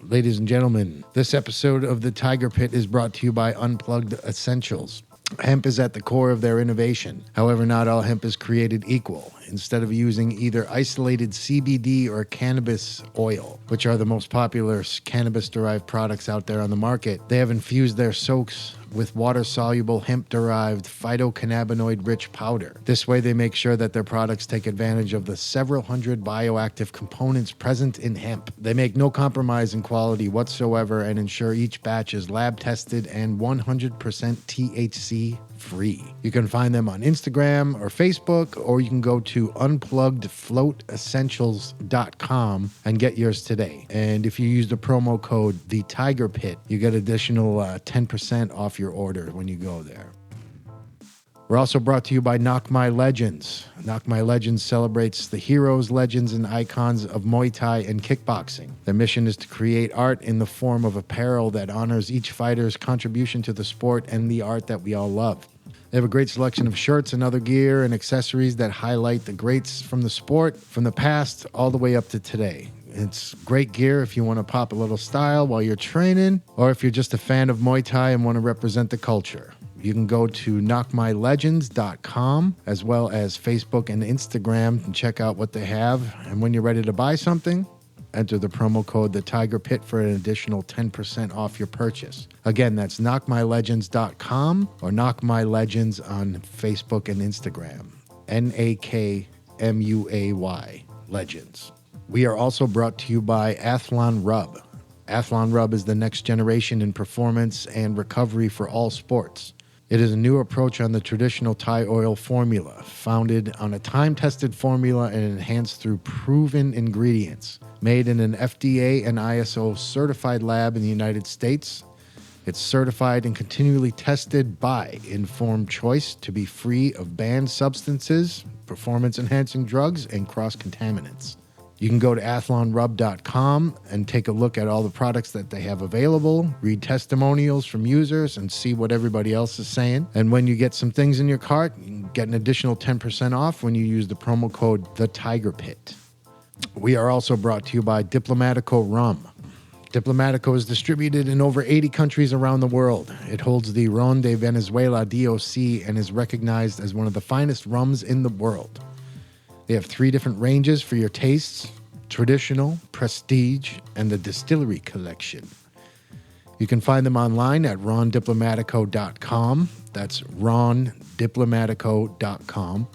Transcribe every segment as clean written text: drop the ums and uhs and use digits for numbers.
Ladies and gentlemen, this episode of The Tiger Pit is brought to you by Unplugged Essentials. Hemp is at the core of their innovation. However, not all hemp is created equal. Instead of using either isolated CBD or cannabis oil, which are the most popular cannabis-derived products out there on the market, they have infused their soaks with water-soluble hemp-derived phytocannabinoid-rich powder. This way, they make sure that their products take advantage of the several hundred bioactive components present in hemp. They make no compromise in quality whatsoever and ensure each batch is lab-tested and 100% THC free. You can find them on Instagram or Facebook, or you can go to unpluggedfloatessentials.com and get yours today. And if you use the promo code TheTigerPit, you get additional 10% off your order when you go there. We're also brought to you by Knock My Legends. Knock My Legends celebrates the heroes, legends, and icons of Muay Thai and kickboxing. Their mission is to create art in the form of apparel that honors each fighter's contribution to the sport and the art that we all love. They have a great selection of shirts and other gear and accessories that highlight the greats from the sport, from the past all the way up to today. It's great gear if you want to pop a little style while you're training, or if you're just a fan of Muay Thai and want to represent the culture. You can go to knockmylegends.com as well as Facebook and Instagram and check out what they have. And when you're ready to buy something, enter the promo code TheTigerPit for an additional 10% off your purchase. Again, that's knockmylegends.com or knockmylegends on Facebook and Instagram. NAKMUAY Legends. We are also brought to you by Athlon Rub. Athlon Rub is the next generation in performance and recovery for all sports. It is a new approach on the traditional Thai oil formula, founded on a time-tested formula and enhanced through proven ingredients. Made in an FDA and ISO certified lab in the United States, it's certified and continually tested by Informed Choice to be free of banned substances, performance-enhancing drugs, and cross-contaminants. You can go to athlonrub.com and take a look at all the products that they have available, read testimonials from users, and see what everybody else is saying. And when you get some things in your cart, you can get an additional 10% off when you use the promo code TheTigerPit. We are also brought to you by Diplomatico Rum. Diplomatico is distributed in over 80 countries around the world. It holds the Ron de Venezuela DOC and is recognized as one of the finest rums in the world. They have 3 different ranges for your tastes: traditional, prestige, and the distillery collection. You can find them online at rondiplomatico.com. That's rondiplomatico.com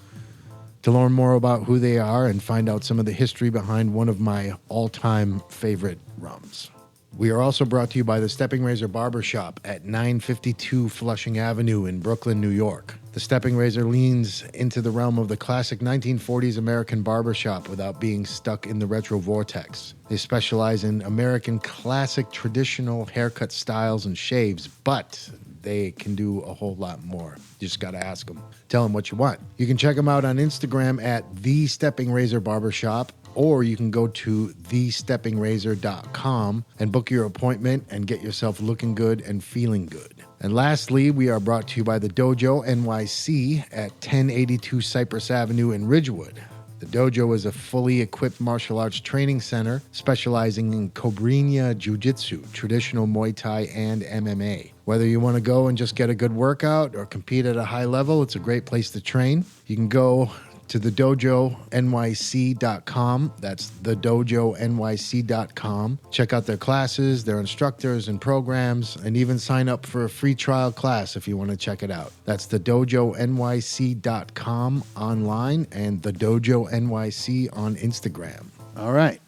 to learn more about who they are and find out some of the history behind one of my all-time favorite rums. We are also brought to you by the Stepping Razor Barbershop at 952 Flushing Avenue in Brooklyn, New York. The Stepping Razor leans into the realm of the classic 1940s American barbershop without being stuck in the retro vortex. They specialize in American classic traditional haircut styles and shaves, but they can do a whole lot more. You just got to ask them. Tell them what you want. You can check them out on Instagram at The Stepping Razor Barbershop, or you can go to thesteppingrazor.com and book your appointment and get yourself looking good and feeling good. And lastly, we are brought to you by the Dojo NYC at 1082 Cypress Avenue in Ridgewood. The dojo is a fully equipped martial arts training center specializing in Cobrinha Jiu-Jitsu, traditional Muay Thai, and MMA. Whether you want to go and just get a good workout or compete at a high level, it's a great place to train. You can go to thedojonyc.com. That's thedojonyc.com. Check out their classes, their instructors and programs, and even sign up for a free trial class if you want to check it out. That's thedojonyc.com online and thedojonyc on Instagram. All right.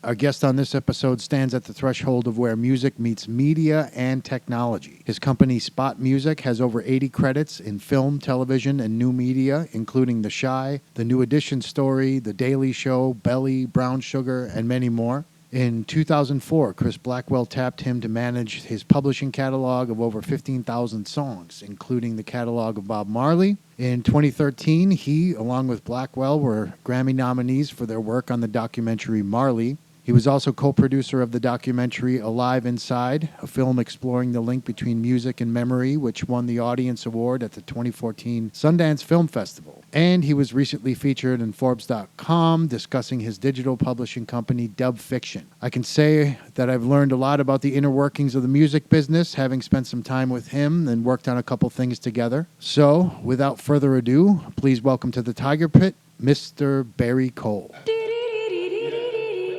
Our guest on this episode stands at the threshold of where music meets media and technology. His company, Spot Music, has over 80 credits in film, television, and new media, including The Chi, The New Edition Story, The Daily Show, Belly, Brown Sugar, and many more. In 2004, Chris Blackwell tapped him to manage his publishing catalog of over 15,000 songs, including the catalog of Bob Marley. In 2013, he, along with Blackwell, were Grammy nominees for their work on the documentary Marley. He was also co-producer of the documentary Alive Inside, a film exploring the link between music and memory, which won the Audience Award at the 2014 Sundance Film Festival. And he was recently featured in Forbes.com discussing his digital publishing company, Dub Fiction. I can say that I've learned a lot about the inner workings of the music business, having spent some time with him and worked on a couple things together. So, without further ado, please welcome to the Tiger Pit, Mr. Barry Cole.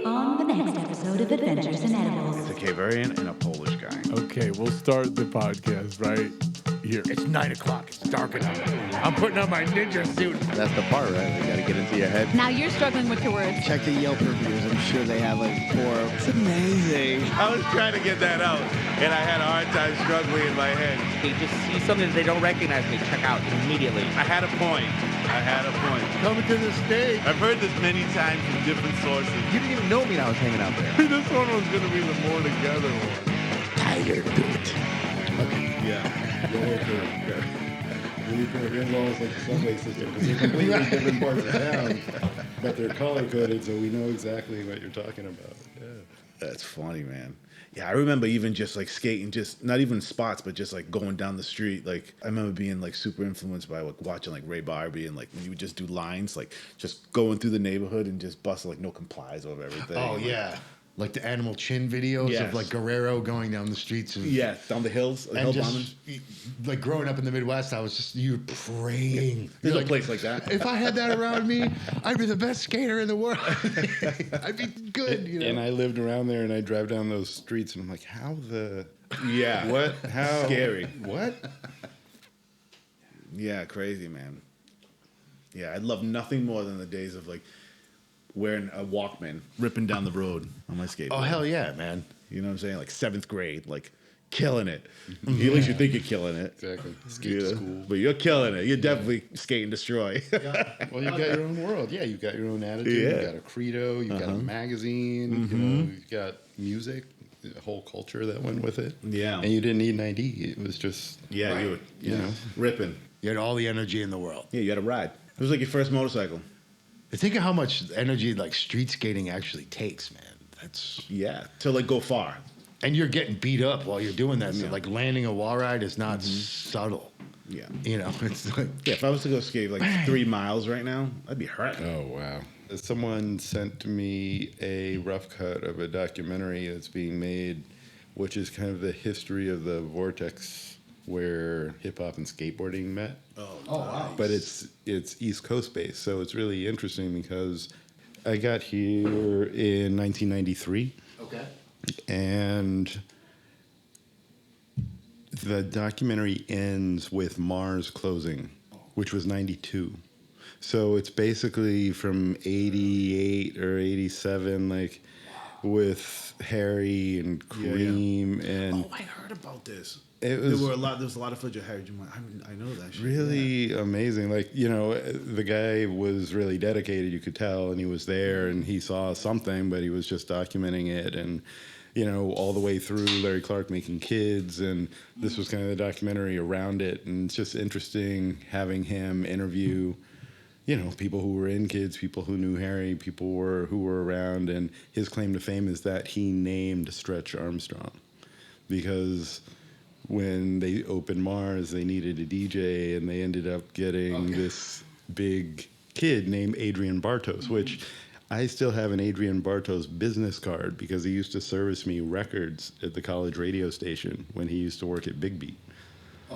On the next episode of Adventures in Edibles. It's a Cavarian and a Polish guy. Okay, we'll start the podcast right here. It's 9 o'clock. It's dark enough. I'm putting on my ninja suit. That's the part, right? You gotta get into your head. Now you're struggling with your words. Check the Yelp reviews. I'm sure they have like 4. It's amazing. I was trying to get that out, and I had a hard time struggling in my head. They just see something that they don't recognize, they check out immediately. I had a point. Coming to the stage. I've heard this many times from different sources. You didn't even know me when I was hanging out there. This one was going to be the more together one. Tiger Pit. Yeah. When your in-laws like the subway system, because they're completely different parts of town, but they're color-coded, so we know exactly what you're talking about. Yeah. That's funny, man. Yeah, I remember even just like skating, just not even spots, but just like going down the street. Like I remember being like super influenced by like watching like Ray Barbie and like when you would just do lines, like just going through the neighborhood and just busting like no complies over everything. Oh, yeah. Like the Animal Chin videos Yes. of like Guerrero going down the streets. Of, Yeah, down the hills, And hill just, bombing. like growing up in the Midwest, I was just, you praying. There's You're no place like that. If I had that around me, I'd be the best skater in the world. I'd be good, you know. And I lived around there, and I drive down those streets, and I'm like, how the... Yeah. What? How? Scary. What? Yeah, crazy, man. Yeah, I'd love nothing more than the days of like wearing a Walkman, ripping down the road on my skateboard. Oh, hell yeah, man. You know what I'm saying? Like 7th grade, like killing it. At least you think you're killing it. Exactly. Skate You to know? school. But you're killing it. You're definitely skating destroy. Well, you got your own world. Yeah, you got your own attitude. Yeah. You got a credo. You got a magazine. You know, you got music, a whole culture that went with it. Yeah. And you didn't need an ID. It was just... Yeah, Right. you were You know. ripping. You had all the energy in the world. Yeah, you had a ride. It was like your first motorcycle. Think of how much energy like street skating actually takes, man. That's Yeah, to like go far. and you're getting beat up while you're doing that. So like landing a wall ride is not subtle. Yeah. You know, it's like Yeah, if I was to go skate like 3 miles right now, I'd be hurt. Oh, wow. Someone sent me a rough cut of a documentary that's being made, which is kind of the history of the vortex where hip-hop and skateboarding met. Oh, wow. But it's East Coast based, so it's really interesting because I got here in 1993. okay. And the documentary ends with Mars closing, which was 92. So it's basically from 88 or 87, like with Harry and Cream and Oh, I heard about this. it was There was a lot of footage of Harry Juma. I know that shit. really amazing. Like, you know, the guy was really dedicated, you could tell, and he was there and he saw something, but he was just documenting it. And, you know, all the way through Larry Clark making kids. And this was kind of the documentary around it. And it's just interesting having him interview, you know, people who were in kids, people who knew Harry, who were around. And his claim to fame is that he named Stretch Armstrong because when they opened Mars, they needed a DJ, and they ended up getting this big kid named Adrian Bartos, which I still have an Adrian Bartos business card because he used to service me records at the college radio station when he used to work at Big Beat.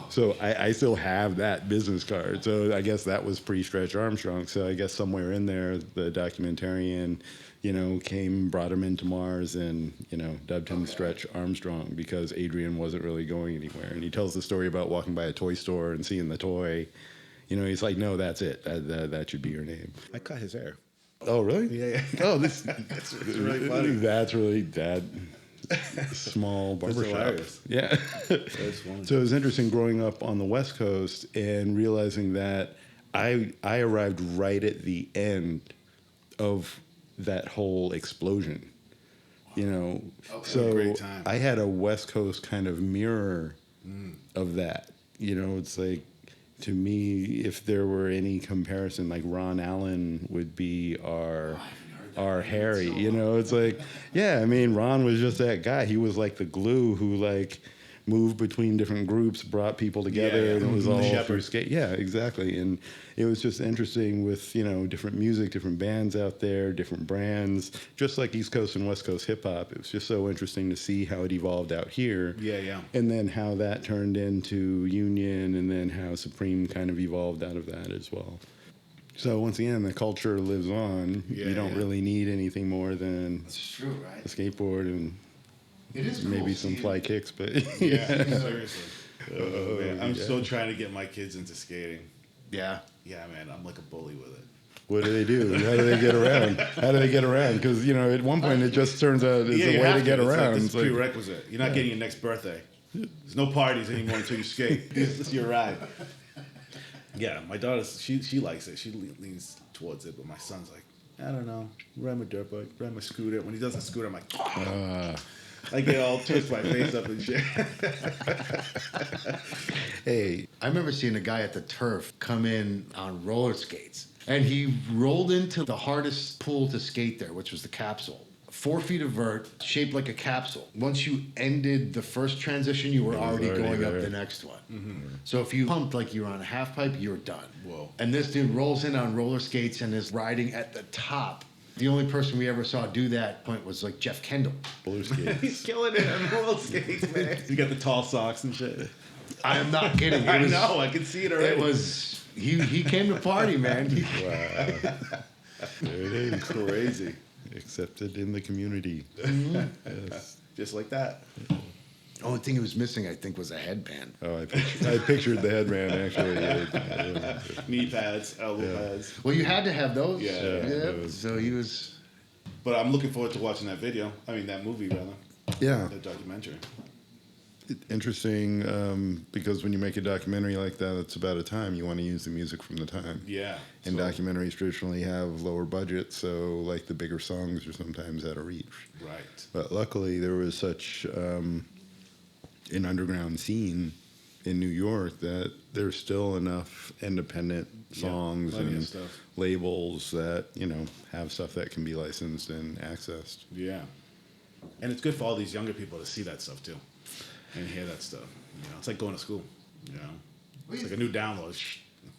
So I still have that business card. So I guess that was pre-Stretch Armstrong. So I guess somewhere in there, the documentarian, you know, brought him into Mars and, you know, dubbed him Stretch Armstrong because Adrian wasn't really going anywhere. And he tells the story about walking by a toy store and seeing the toy. You know, he's like, no, that's it. That should be your name. I cut his hair. Oh, really? Yeah. Oh, that's really funny. That's really that small barbershop. hilarious. Yeah. That's funny. So it was interesting growing up on the West Coast and realizing that I arrived right at the end of that whole explosion. You know, so Great time. I had a West Coast kind of mirror of that. You know, it's like, to me, if there were any comparison, like Ron Allen would be our are hairy. You know, it's like, yeah, I mean, Ron was just that guy. He was like the glue who like moved between different groups, brought people together, and it was all through skate. Yeah, exactly. And it was just interesting with, you know, different music, different bands out there, different brands, just like East Coast and West Coast hip hop. It was just so interesting to see how it evolved out here. Yeah. And then how that turned into Union, and then how Supreme kind of evolved out of that as well. So once again, the culture lives on. You don't really need anything more than It's true, right? a skateboard and It is cool maybe some seeing- fly kicks, but Yeah, seriously. Man, I'm still trying to get my kids into skating. Yeah. Yeah, man, I'm like a bully with it. what do they do? How do they get around? How do they get around? Because, you know, at one point it just turns out it's you a way have to get It's around. Like, It's this like, prerequisite. You're not getting your next birthday. There's no parties anymore until you skate. This is your ride. Yeah, my daughter, she likes it. She leans towards it, but my son's like, I don't know. Ride my dirt bike, ride my scooter. When he does the scooter, I'm like, I get all twist my face up and shit. hey, I remember seeing a guy at the turf come in on roller skates, and he rolled into the hardest pool to skate there, which was the capsule. 4 feet of vert, shaped like a capsule. Once you ended the first transition, you were already going up the next one. So if you pumped like you were on a half pipe, you were done. Whoa. And this dude rolls in on roller skates and is riding at the top. The only person we ever saw do that point was like Jeff Kendall. blue skates. He's killing it on roller skates, man. You got the tall socks and shit. I am not kidding. I know, I can see it already. It was, he came to party, man. Wow. There it is. crazy. Accepted in the community. Yes. Just like that. Only thing he was missing, I think, was a headband. Oh, I pictured the headband actually. Yeah. Knee pads, elbow pads. Well, you had to have those. Yeah. those. So he was. But I'm looking forward to watching that video. I mean, that movie, rather. Yeah. The documentary. Interesting, because when you make a documentary like that, it's about a time. You want to use the music from the time. Yeah. And So- documentaries traditionally have lower budgets, so like the bigger songs are sometimes out of reach. Right. But luckily, there was such an underground scene in New York that there's still enough independent songs plenty of and stuff. labels that, you know, have stuff that can be licensed and accessed. Yeah. And it's good for all these younger people to see that stuff, too. And hear that stuff. You know, it's like going to school. You know? It's like a new download.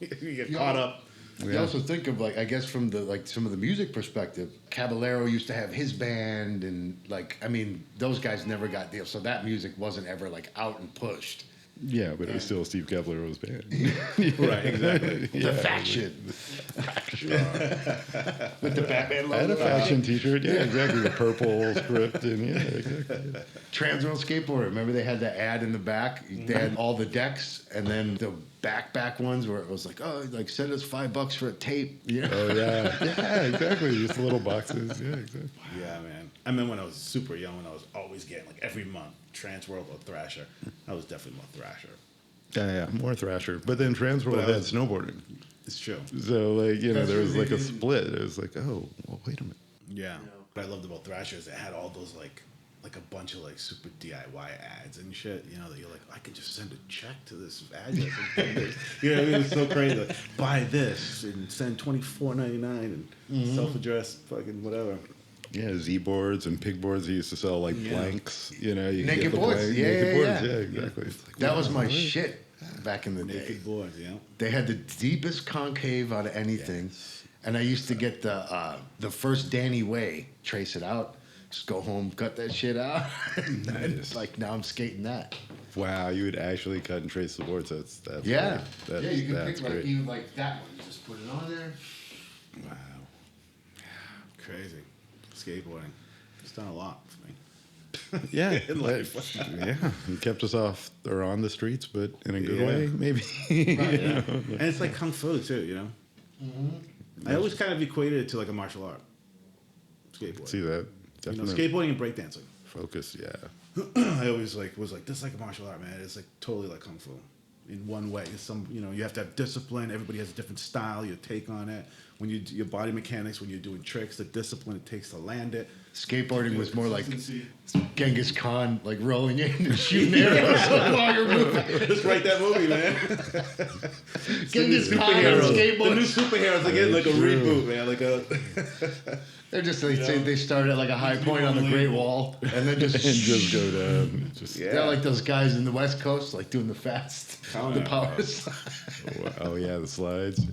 You get caught up. You also think of like, I guess from the like some of the music perspective, Caballero used to have his band, and like, I mean, those guys never got deals, so that music wasn't ever like out and pushed. Yeah, but it was still Steve Caballero's band. Right, exactly. The faction. With the Batman I had a logo. fashion T-shirt. Yeah, exactly. The purple script and yeah, exactly. Transworld Skateboarder. Remember they had the ad in the back? They had all the decks, and then the back ones where it was like, oh, like send us $5 for a tape. You know? Oh yeah, yeah, exactly. Just little boxes. Yeah, exactly. Yeah, man. I remember when I was super young, when I was always getting, like, every month, Transworld or Thrasher. I was definitely more Thrasher. Yeah, more Thrasher. But then Transworld But I had was- snowboarding. It's true. So, like, you know, That's there what was they like a did. split. It was like, oh, well, wait a minute. Yeah. What I loved about Thrasher is it had all those, like a bunch of, like, super DIY ads and shit, you know, that you're like, I can just send a check to this address and do this. You know what I mean? It's so crazy. Like, buy this and send $24.99 and self-address fucking whatever. Yeah, Z boards and pig boards. He used to sell like blanks. You know, you could Naked get the boards. blank- Yeah, naked yeah, boards. yeah. Yeah, exactly. It's like, That was wow, my really? shit back in the day. Naked boards, yeah. They had the deepest concave out of anything, and I used to get the first Danny Way, trace it out, just go home, cut that shit out. And Nice. like now I'm skating that. Wow, you would actually cut and trace the boards. That's Yeah, great. yeah, you can That's pick like great. even like that one, you just put it on there. Wow. Crazy. Skateboarding. It's done a lot for me. Yeah, In life. yeah, it kept us off or on the streets, but in a good Yeah. way, maybe. And it's like kung fu too, you know. I always kind of equated it to like a martial art. Skateboarding. See that? You know, Definitely skateboarding and breakdancing. focus. Yeah. I always was like, this is like a martial art, man. It's like totally like kung fu, in one way. It's you know, you have to have discipline. Everybody has a different style, your take on it. when your body mechanics, when you're doing tricks, the discipline it takes to land it. Skateboarding was more like Consistency. Genghis Khan, like rolling in and shooting arrows while you're moving. Just write that movie, man. Genghis Khan on The skateboard. new superheroes again, like a reboot, man. Like a. They're just like say they start at like a high point on the Great Wall and then just And just go down. Just They're like those guys in the West Coast, like doing the fast, the power slide. oh yeah, the slides.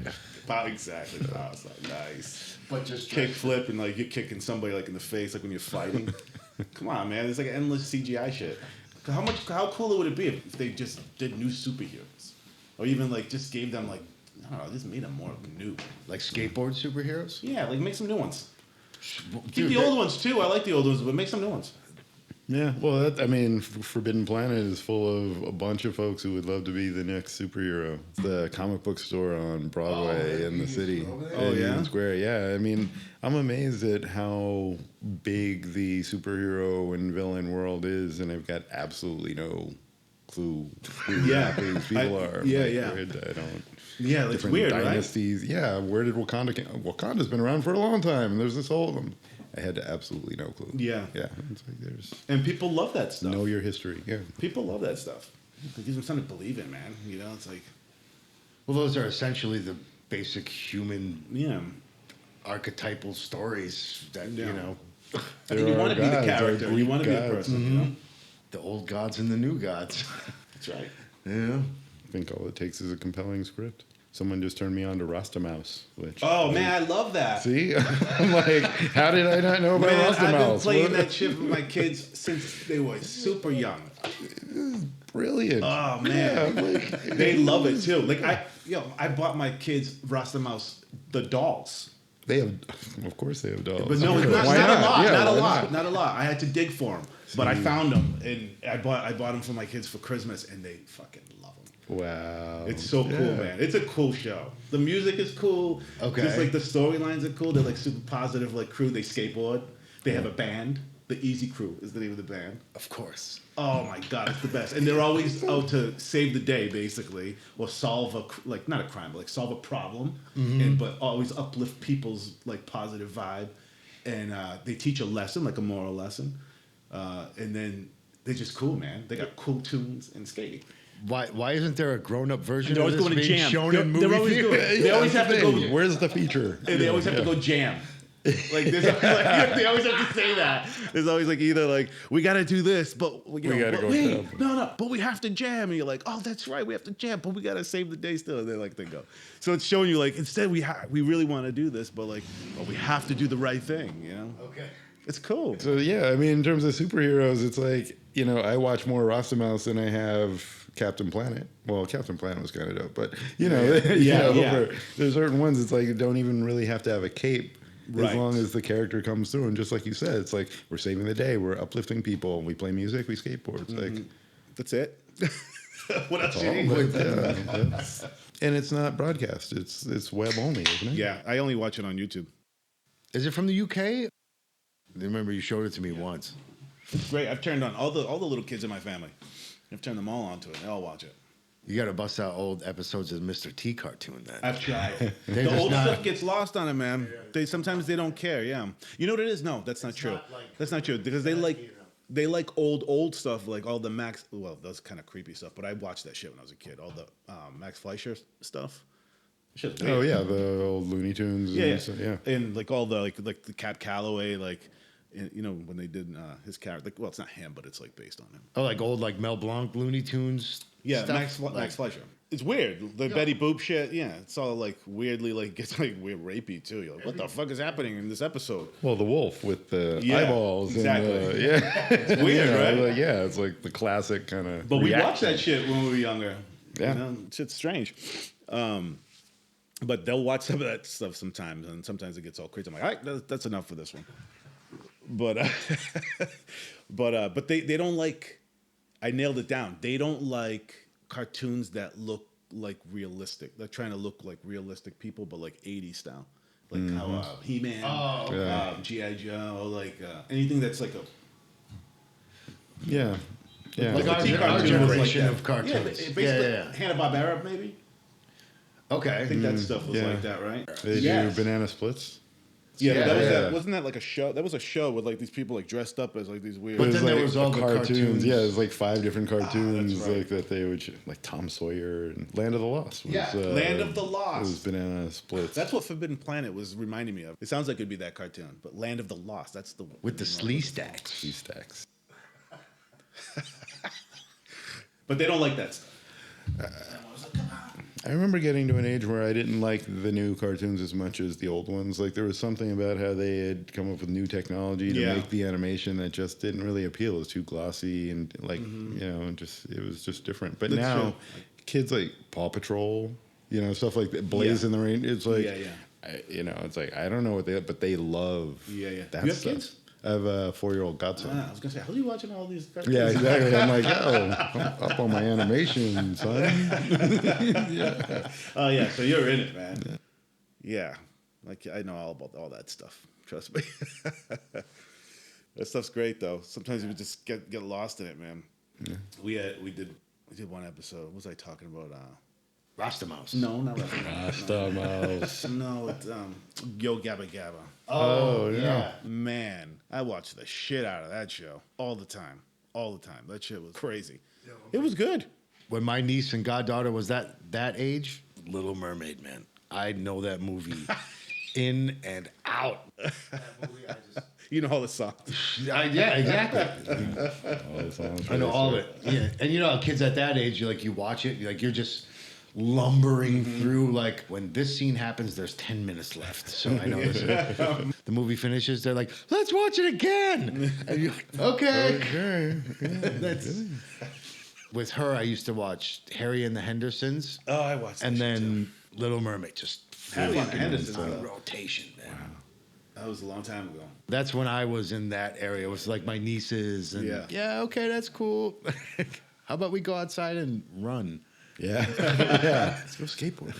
Exactly. Power slide. Nice. But just Kick flip and like you're kicking somebody like in the face, like when you're fighting. Come on, man. It's like endless CGI shit. How cool would it be if they just did new superheroes, or even like just gave them like I don't know, just made them more new. like skateboard superheroes. Yeah, like make some new ones. Keep Dude, the old ones too. I like the old ones, but make some new ones. Yeah, well, Forbidden Planet is full of a bunch of folks who would love to be the next superhero. It's the comic book store on Broadway in the city. Oh, in yeah? Union Square. Yeah, I mean, I'm amazed at how big the superhero and villain world is, and I've got absolutely no clue who Yeah. these people are. Yeah, Like, yeah. I don't. Yeah, it's Different weird, dynasties. Yeah, where did Wakanda? Wakanda's been around for a long time, and there's this whole. I had absolutely no clue. Yeah. Yeah. It's like there's right? And people love that stuff. know your history. Yeah. People love that stuff. It gives them something to believe in, man. You know, it's like, Well, those are essentially the basic human yeah. archetypal stories that Yeah. you know, And you want to be the character. You want to be the gods. person, you know? the old gods and the new gods. That's right. Yeah. I think all it takes is a compelling script. Someone just turned me on to Rastamouse, which Oh, man, I love that. see, I'm like, how did I not know about Man, I've been Rastamouse? playing What- that shit with my kids since they were super young. Brilliant. Oh man, they love it too. Like I bought my kids Rastamouse the dolls. They have, of course, they have dogs. But no, Of course. not Why a lot, Yeah, not a why lot, not a lot. I had to dig for them, but I found them, and I bought them for my kids for Christmas, and they fucking love them. Wow. It's so cool, Yeah. man. It's a cool show. The music is cool. Okay. Just like the storylines are cool. They're like super positive, like crew. They skateboard. They have a band. The Easy Crew is the name of the band. Of course. Oh my god, it's the best. And they're always out to save the day, basically, or solve not a crime, but like solve a problem, and but always uplift people's like positive vibe. And they teach a lesson, like a moral lesson, and then they're just cool, man. They got cool tunes and skating. Why isn't there a grown up version They're of always this going to being jam. shown They're- in they're movie always theaters? doing it. They always have to go. Where's the feature? And they always have to go jam. Like, there's like they always have to say that. There's always like either like we got to do this, but we gotta but go wait, jam. no, but we have to jam. And you're like, oh, that's right, we have to jam, but we got to save the day still. And they go. So it's showing you like instead we really want to do this, but we have to do the right thing. You know? Okay. It's cool. So yeah, I mean, in terms of superheroes, it's like, you know, I watch more Rastamouse than I have Captain Planet. Well, Captain Planet was kind of dope, but you know, Yeah. there's certain ones. It's like you don't even really have to have a cape. Right. As long as the character comes through, and just like you said, it's like we're saving the day, we're uplifting people, we play music, we skateboard. It's like That's it. What else? all, you need? but, that's- and it's not broadcast; it's web only, isn't it? Yeah, I only watch it on YouTube. Is it from the UK? I remember you showed it to me once. It's great. I've turned on all the little kids in my family. I've turned them all onto it. They all watch it. You got to bust out old episodes of the Mr. T cartoon then. I've tried. They're The just old not- stuff gets lost on it, man. Sometimes they don't care. Yeah, you know what it is? No, that's not true. That's not true because they like old stuff, like all the Max. Well, that's kind of creepy stuff. But I watched that shit when I was a kid. All the Max Fleischer stuff. Shit's weird. Oh yeah, the old Looney Tunes. Yeah, And stuff, yeah. and like all the like the Cat Calloway, like you know when they did his character. Like, well, it's not him, but it's like based on him. Oh, like old like Mel Blanc Looney Tunes. Yeah, stuff? Max Fleischer. It's weird. The Betty Boop shit. Yeah, it's all like weirdly like gets like weird rapey too. You're like, what the fuck is happening in this episode? Well, the wolf with the Yeah, eyeballs. exactly. And, yeah. It's weird, right? Like, yeah, it's like the classic kind of. But we watched that shit when we were younger. Yeah. You know, shit's strange. But they'll watch some of that stuff sometimes, and sometimes it gets all crazy. I'm like, all right, that's enough for this one. But but they don't like. I nailed it down. They don't like cartoons that look like realistic. They're trying to look like realistic people, but like 80s style. Like how He-Man, G.I. Joe, like anything that's like a Yeah. Yeah. Like Like our, the our cartoon was generation like that. of cartoons. basically Yeah. Hanna-Barbera maybe. Okay. I think that stuff was like that, right? They do banana splits. Yeah, but that was Yeah. that. Wasn't that like a show? That was a show with like these people like dressed up as like these weird. But It then there was all the cartoons. cartoons. Yeah, it was like 5 different cartoons right. like that they would like Tom Sawyer and Land of the Lost. Was, Land of the It was Lost. banana splits. That's what Forbidden Planet was reminding me of. It sounds like it'd be that cartoon, but Land of the Lost. That's the With the slee stacks. These stacks. But they don't like that stuff. I remember getting to an age where I didn't like the new cartoons as much as the old ones. Like there was something about how they had come up with new technology to make the animation that just didn't really appeal. It was too glossy and like it was just different. But That's now true. kids like Paw Patrol, stuff like that, Blaze in the Rain. It's like it's like I don't know what they love. That You have stuff. kids? I have a 4-year-old godson. I was gonna say, how are you watching all these cartoons? Yeah, exactly. I'm like, I'm up on my animation, son. Oh yeah, so you're in it, man. Yeah, like I know all about all that stuff. Trust me. That stuff's great though. Sometimes you just get lost in it, man. Yeah. We did one episode. What was I talking about? Rastamouse. No, not Rastamouse. Rastamouse. No, it's Yo Gabba Gabba. Oh, yeah. Man, I watched the shit out of that show all the time. All the time. That shit was crazy. It was good. When my niece and goddaughter was that age, Little Mermaid, man. I know that movie in and out. You know all the songs. Yeah, exactly. All the songs. I know all of it. Yeah, and how kids at that age, you watch it, you're just lumbering through. Like when this scene happens, there's 10 minutes left. So I know this. The movie finishes. They're like, "Let's watch it again." And you're like, "Okay." That's with her. I used to watch Harry and the Hendersons. Oh, I watched that and shit, then Little Mermaid. Just Harry and the Hendersons. on rotation, man. Wow. That was a long time ago. That's when I was in that area. It was like my nieces. And okay, that's cool. How about we go outside and run? Yeah. Let's go skateboard.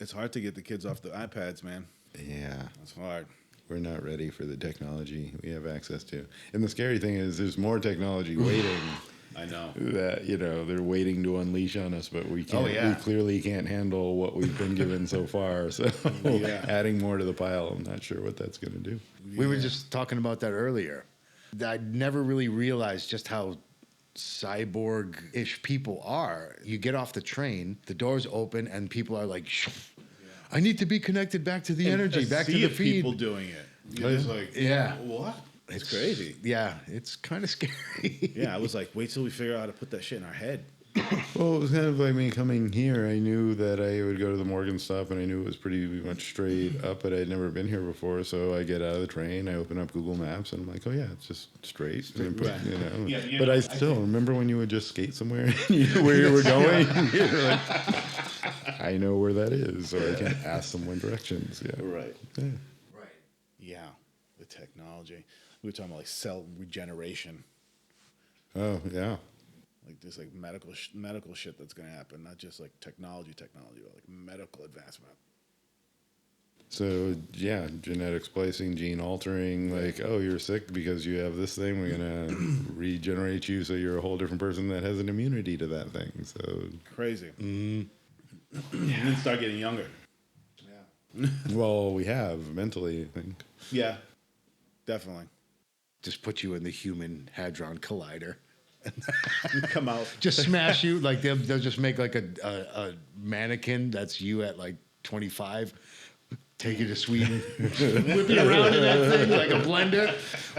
It's hard to get the kids off the iPads, man. Yeah. It's hard. We're not ready for the technology we have access to. And the scary thing is there's more technology waiting. I know. That, they're waiting to unleash on us, but we can't. We clearly can't handle what we've been given so far. So adding more to the pile, I'm not sure what that's going to do. We were just talking about that earlier. I never really realized just how cyborg-ish people are. You get off the train, the doors open, and people are like, I need to be connected back to the energy, back to the feed. People doing it. You're just like, what? It's crazy. Yeah, it's kind of scary. Yeah, I was like, wait till we figure out how to put that shit in our head. Well, it was kind of like me coming here. I knew that I would go to the Morgan stop, and I knew it was pretty much straight up, but I'd never been here before. So I get out of the train, I open up Google Maps, and I'm like, oh yeah, it's just straight. And put, but I still remember when you would just skate somewhere and you knew where you were going. You're like, I know where that is, so I can ask someone directions. Yeah. Right. Yeah. Right. Yeah, the technology. We were talking about like cell regeneration. Oh yeah. Like there's like medical shit that's gonna happen, not just like technology, but like medical advancement. So yeah, genetic splicing, gene altering, like, oh, you're sick because you have this thing, we're gonna regenerate you so you're a whole different person that has an immunity to that thing. So crazy. And then start getting younger. Yeah. Well, we have mentally, I think. Yeah, definitely. Just put you in the human hadron collider. Come out. Just smash you. Like they'll just make like a mannequin that's you at like 25. Take you to Sweden, whip you around in that thing like a blender.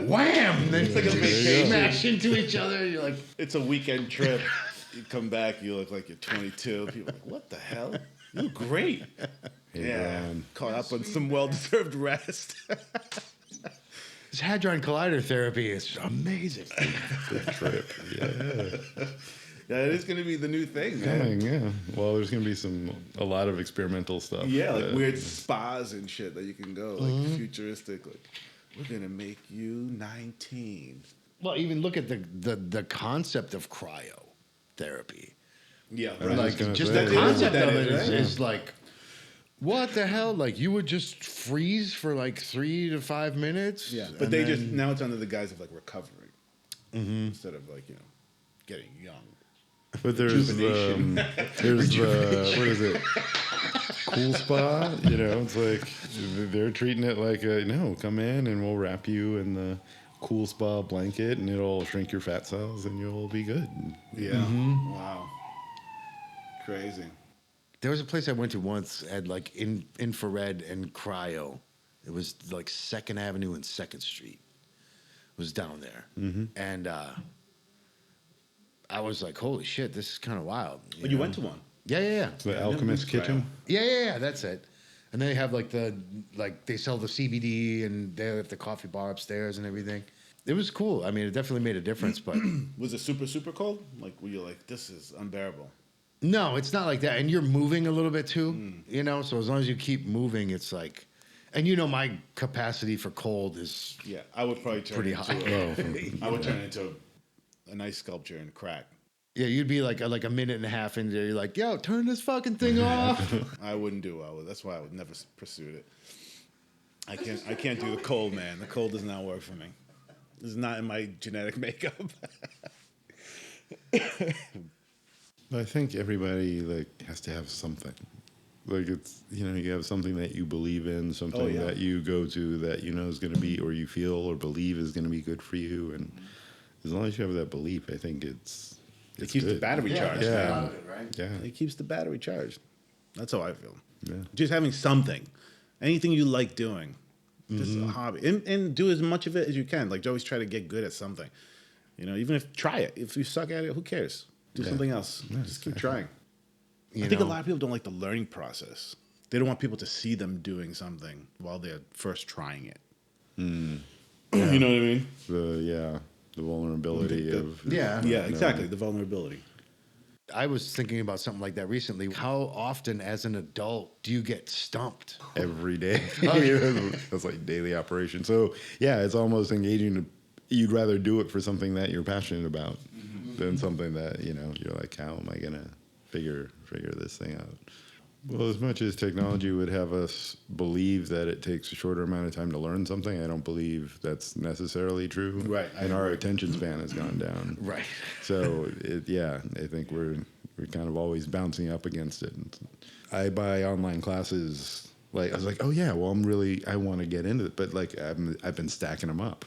Wham! Then it's like a vacation. Smash into each other. You're like, it's a weekend trip. You come back, you look like you're 22. People are like, what the hell? You look great. Caught up on some well-deserved rest. This hadron collider therapy is amazing. Good trip. Yeah. Yeah, it is going to be the new thing, man. Coming, yeah. Well, there's going to be a lot of experimental stuff. Yeah, like weird spas and shit that you can go, like futuristic. Like, we're going to make you 19. Well, even look at the concept of cryo therapy. Yeah, right. Like just say, the concept yeah. of it Right? is like, what the hell? Like you would just freeze for like 3 to 5 minutes. Yeah, but they just now it's under the guise of like recovering instead of like getting young. But there's what is it? Cool Spa. You know, it's like they're treating it like no, come in and we'll wrap you in the Cool Spa blanket and it'll shrink your fat cells and you'll be good. Yeah. Wow. Crazy. There was a place I went to once at like infrared and cryo. It was like 2nd Avenue and 2nd Street. It was down there. And I was like, holy shit, this is kind of wild. You went to one? Yeah. The Alchemist Kitchen. Yeah, that's it. And they have like they sell the CBD and they have the coffee bar upstairs and everything. It was cool. I mean, it definitely made a difference, but Was it super, super cold? Like, were you like, this is unbearable? no, it's not like that. And you're moving a little bit too, you know? So as long as you keep moving, it's like, and you know, my capacity for cold is Yeah, I would probably turn pretty into high. I would turn into a nice sculpture and crack. Yeah, you'd be like a minute and a half in there. You're like, yo, turn this fucking thing off. I wouldn't do well with it. That's why I would never pursue it. I can't do the cold, man. The cold does not work for me. It's not in my genetic makeup. I think everybody like has to have something. Like it's, you know, you have something that you believe in, something that you go to that you know is going to be, or you feel or believe is going to be good for you. And as long as you have that belief, I think It it's keeps good. the battery charged. Yeah. Yeah. It keeps the battery charged. That's how I feel. Yeah. Just having something, anything you like doing, just a hobby, and do as much of it as you can. Like, always try to get good at something. You know, even if try it. If you suck at it, who cares? Do something else. Just keep trying. I think a lot of people don't like the learning process. They don't want people to see them doing something while they're first trying it. You know what I mean? The vulnerability of Yeah, exactly. The vulnerability. I was thinking about something like that recently. How often as an adult do you get stumped? every day. That's like daily operation. So yeah, it's almost engaging. You'd rather do it for something that you're passionate about than something that, you know, you're like, how am I gonna figure this thing out? Well, as much as technology would have us believe that it takes a shorter amount of time to learn something, I don't believe that's necessarily true. Right. And our attention span has gone down. Right. So I think we're kind of always bouncing up against it. I buy online classes. Like I was like, oh yeah, well I want to get into it, but like I've been stacking them up.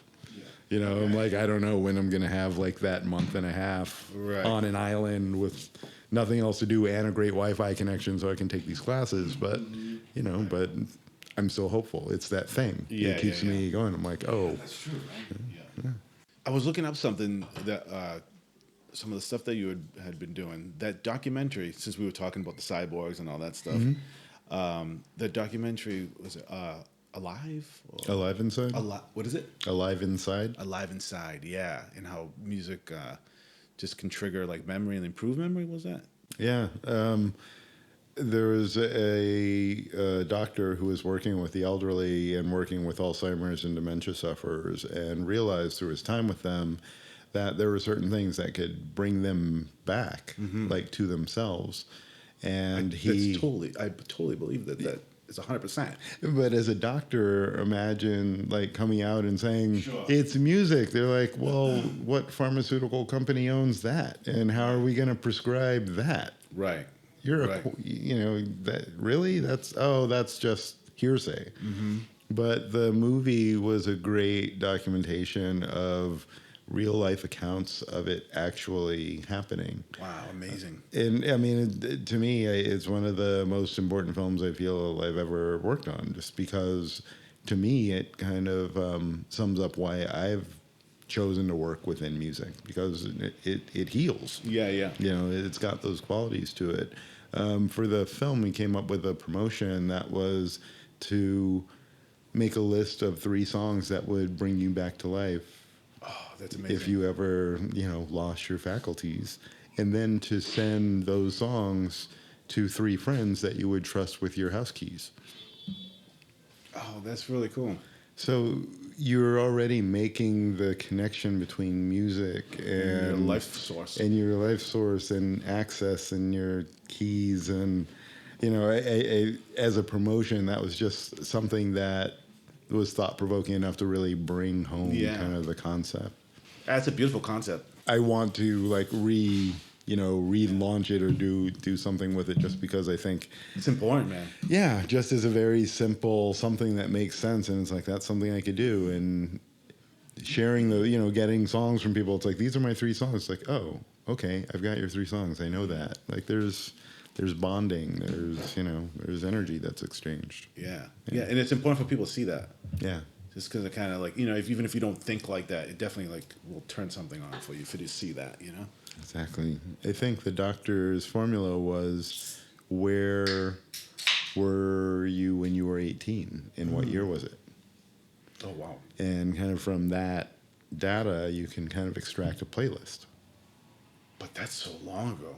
You know, I'm like, I don't know when I'm gonna have like that month and a half on an island with nothing else to do and a great Wi-Fi connection so I can take these classes. But you know, but I'm still hopeful. It's that thing. It keeps me going. I'm like, oh, that's true, right? Yeah. I was looking up something that some of the stuff that you had been doing. That documentary, since we were talking about the cyborgs and all that stuff. The documentary was Alive? Alive Inside. What is it? Alive Inside. Alive Inside. Yeah, and how music just can trigger like memory and improve memory. Was that? Yeah. There was a doctor who was working with the elderly and working with Alzheimer's and dementia sufferers, and realized through his time with them that there were certain things that could bring them back, like to themselves. And I totally believe that is 100%. But as a doctor, imagine like coming out and saying it's music. They're like, well, what pharmaceutical company owns that, and how are we going to prescribe that? Right. You know, that really that's just hearsay. But the movie was a great documentation of real life accounts of it actually happening. Wow, amazing. And I mean, to me, it's one of the most important films I feel I've ever worked on, just because to me, it kind of sums up why I've chosen to work within music, because it heals. Yeah. You know, it's got those qualities to it. For the film, we came up with a promotion that was to make a list of 3 songs that would bring you back to life. Oh, that's amazing. If you ever, you know, lost your faculties, and then to send those songs to 3 friends that you would trust with your house keys. Oh, that's really cool. So you're already making the connection between music and your life source, and access and your keys, and you know, as a promotion, that was just something that was thought provoking enough to really bring home kind of the concept. That's a beautiful concept. I want to like relaunch it or do something with it, just because I think It's important, man. yeah, just as a very simple something that makes sense, and it's like that's something I could do. And sharing getting songs from people, it's like, these are my 3 songs. It's like, oh, okay, I've got your 3 songs. I know that. Like there's bonding. There's energy that's exchanged. Yeah, and it's important for people to see that. Yeah. Just because it kind of like, even if you don't think like that, it definitely like will turn something on for you if you just see that, Exactly. I think the doctor's formula was, where were you when you were 18? And what year was it? Oh, wow. And kind of from that data, you can kind of extract a playlist. But that's so long ago.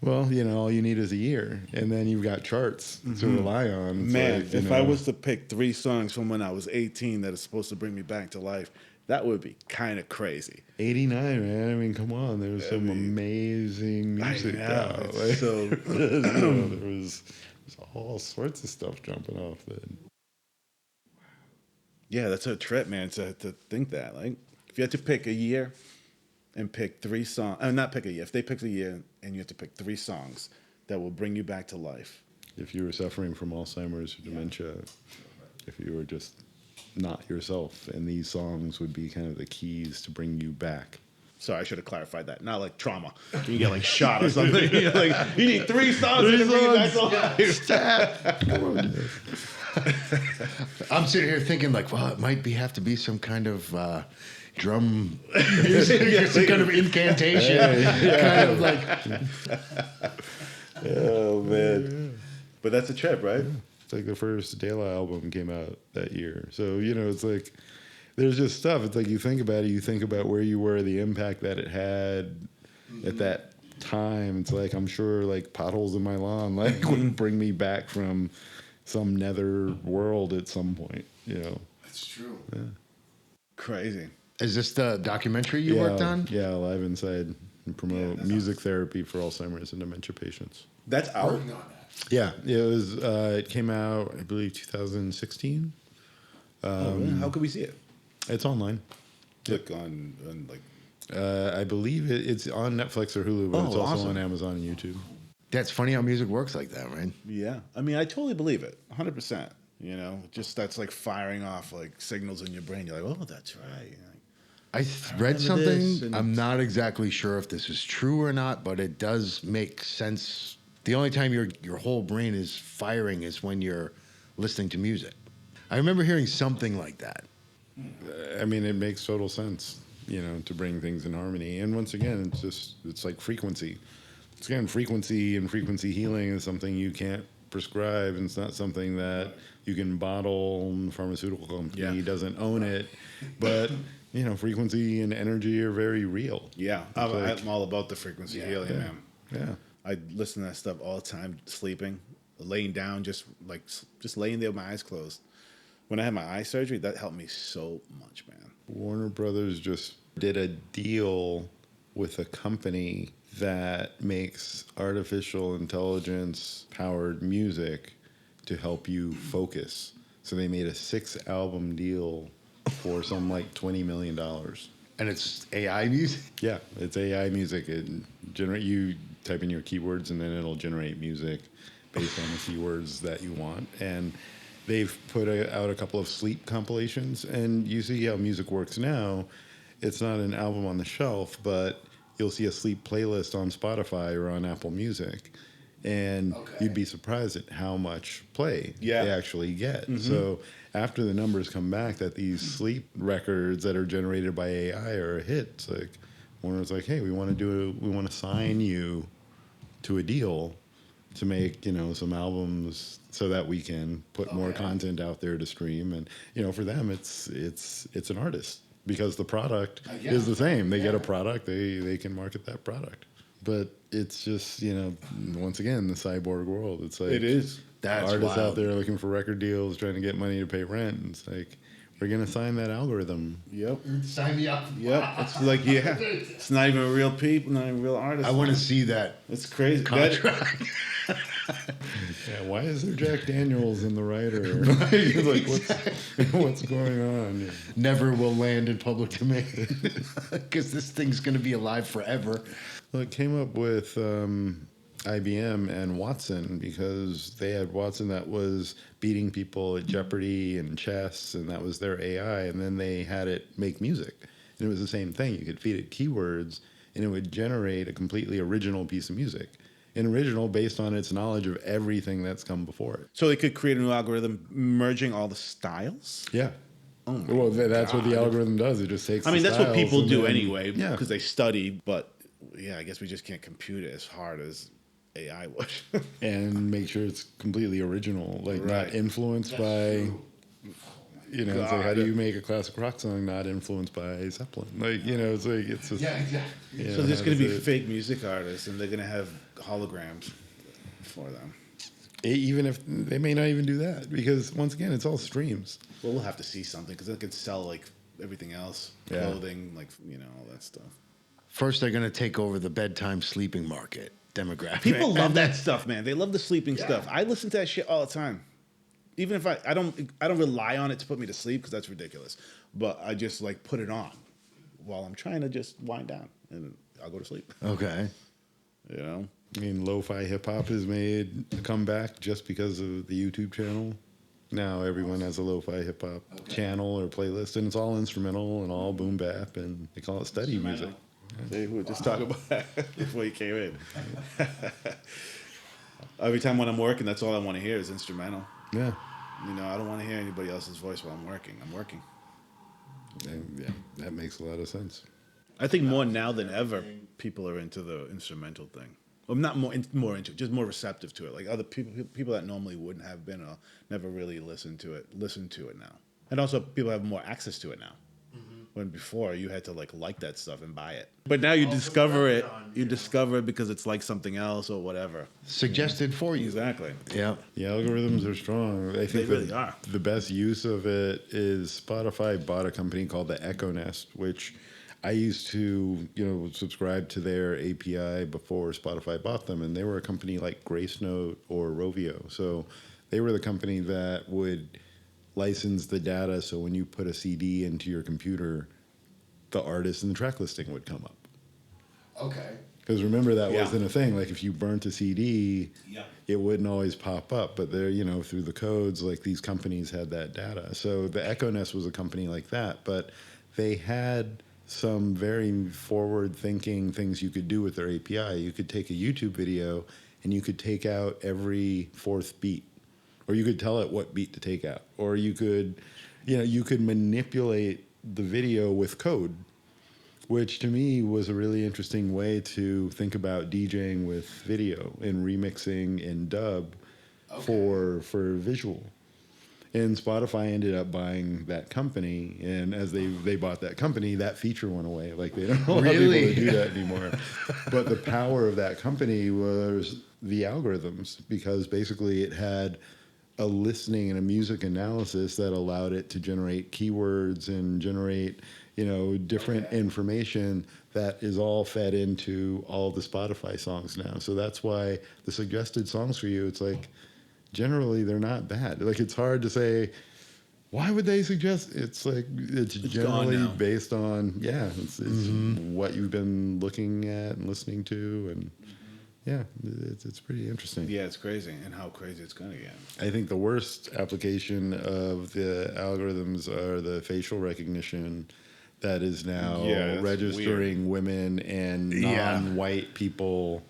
Well, all you need is a year, and then you've got charts to rely on. It's Man, like, if I was to pick 3 songs from when I was 18 that are supposed to bring me back to life, that would be kind of crazy. 89, man. I mean, come on. There was some amazing music out. It's so there was all sorts of stuff jumping off then. yeah, that's a trip, man. To think that, like, if you had to pick a year and pick 3 songs, not pick a year. If they picked a year and you had to pick 3 songs that will bring you back to life. If you were suffering from Alzheimer's or dementia, if you were just not yourself, and these songs would be kind of the keys to bring you back. Sorry, I should have clarified that. Not like trauma. You get like shot or something. You need 3 songs to bring you back to life. I'm sitting here thinking like, well, it might have to be some kind of drum music, some kind of incantation, kind of like. Oh man! But that's a trip, right? It's like the first De La album came out that year, so it's like there's just stuff. It's like you think about it, you think about where you were, the impact that it had at that time. It's like, I'm sure like potholes in my lawn would bring me back from some nether world at some point. That's true. Yeah. Crazy. Is this the documentary you worked on? Yeah, Live Inside, and promote music therapy for Alzheimer's and dementia patients. That's out. Yeah, it was. It came out, I believe, 2016. How could we see it? It's online. Click on like. I believe it's on Netflix or Hulu, but it's also awesome. on Amazon and YouTube. That's funny how music works like that, right? Yeah, I mean, I totally believe it, 100%. Just that's like firing off like signals in your brain. You're like, oh, that's right. I read remember this, something. and I'm not exactly sure if this is true or not, but it does make sense. The only time your whole brain is firing is when you're listening to music. I remember hearing something like that. I mean, it makes total sense, to bring things in harmony. And once again, it's like frequency. It's again, frequency and frequency healing is something you can't prescribe, and it's not something that you can bottle, and the pharmaceutical company doesn't own it. But, frequency and energy are very real. Yeah, I'm all about the frequency healing, man. Yeah. I listen to that stuff all the time, sleeping, laying down, just laying there with my eyes closed. When I had my eye surgery, that helped me so much, man. Warner Brothers just did a deal with a company that makes artificial intelligence powered music to help you focus. So they made a 6-album deal for some like $20 million. And it's AI music? Yeah, it's AI music. You type in your keywords and then it'll generate music based on the keywords that you want. And they've put out a couple of sleep compilations, and you see how music works now. It's not an album on the shelf, but you'll see a sleep playlist on Spotify or on Apple Music, and you'd be surprised at how much play they actually get. Mm-hmm. So after the numbers come back that these sleep records that are generated by AI are a hit, it's like Warner's like, hey, we want to sign you to a deal to make some albums so that we can put more content out there to stream. And for them it's an artist, because the product is the same. They get a product, they can market that product. But it's just once again, the cyborg world. It's like, it is. That's artists wild. out there looking for record deals, trying to get money to pay rent. And it's like, we're gonna sign that algorithm. Yep. Sign me up. Yep. It's like, it's not even a real people, not even real artist. I want to see that. It's crazy. Contract. Yeah, why is there Jack Daniels in the writer? Like, what's going on? Never will land in public domain because this thing's going to be alive forever. Well, it came up with IBM and Watson because they had Watson that was beating people at Jeopardy and chess, and that was their AI. And then they had it make music, and it was the same thing. You could feed it keywords, and it would generate a completely original piece of music. An original based on its knowledge of everything that's come before it. So they could create a new algorithm merging all the styles? Yeah. Oh my Well, that's what the God. algorithm does. It just takes. I mean, the that's what styles people and do then- anyway Yeah. because they study, but yeah, I guess we just can't compute it as hard as AI would. And make sure it's completely original, like not Right. influenced by. You know, it's like, how do God. you make a classic rock song not influenced by Zeppelin? Like, you know, it's like, it's just. Yeah, exactly. you So know, there's how going to does be it- fake music artists, and they're going to have holograms for them. Even if they may not even do that, because once again, it's all streams. Well, we'll have to see something because they can sell like everything else, Yeah. clothing, like all that stuff. First, they're going to take over the bedtime sleeping market demographic. People love that stuff, man. They love the sleeping stuff. I listen to that shit all the time. Even if I don't rely on it to put me to sleep because that's ridiculous. But I just like put it on while I'm trying to just wind down, and I'll go to sleep. Okay. You know. I mean, lo-fi hip-hop has made a comeback just because of the YouTube channel. Now everyone has a lo-fi hip-hop channel or playlist, and it's all instrumental and all boom bap, and they call it study music. See, we were just talking about that before you came in. Every time when I'm working, that's all I want to hear is instrumental. Yeah. I don't want to hear anybody else's voice while I'm working. I'm working. And, yeah, that makes a lot of sense. I think more now than ever, people are into the instrumental thing. Well, not more into it, just more receptive to it. Like other people that normally wouldn't have been or never really listen to it now. And also, people have more access to it now. When before you had to like that stuff and buy it. But now you discover it. You discover it because it's like something else or whatever. Suggested for you. Exactly. Yeah. The algorithms are strong. I think They really are. The best use of it is Spotify bought a company called the Echo Nest, which I used to, subscribe to their API before Spotify bought them, and they were a company like Gracenote or Rovio. So they were the company that would license the data, so when you put a CD into your computer, the artist and the track listing would come up. Okay. Because remember, that Yeah. wasn't a thing. Like if you burnt a CD, it wouldn't always pop up. But there, through the codes, like these companies had that data. So the Echo Nest was a company like that, but they had some very forward-thinking things you could do with their API. You could take a YouTube video and you could take out every fourth beat, or you could tell it what beat to take out, or you could, you could manipulate the video with code, which to me was a really interesting way to think about DJing with video and remixing in dub for visual. And Spotify ended up buying that company, and as they bought that company, that feature went away. Like they don't allow people to do that anymore. But the power of that company was the algorithms, because basically it had a listening and a music analysis that allowed it to generate keywords and generate, different information that is all fed into all the Spotify songs now. So that's why the suggested songs for you, it's like, generally they're not bad. Like it's hard to say, why would they suggest? It's like, it's generally gone now. based on, it's what you've been looking at and listening to, and it's pretty interesting. Yeah, it's crazy, and how crazy it's gonna get. I think the worst application of the algorithms are the facial recognition that is now Yeah, that's registering women and non-white people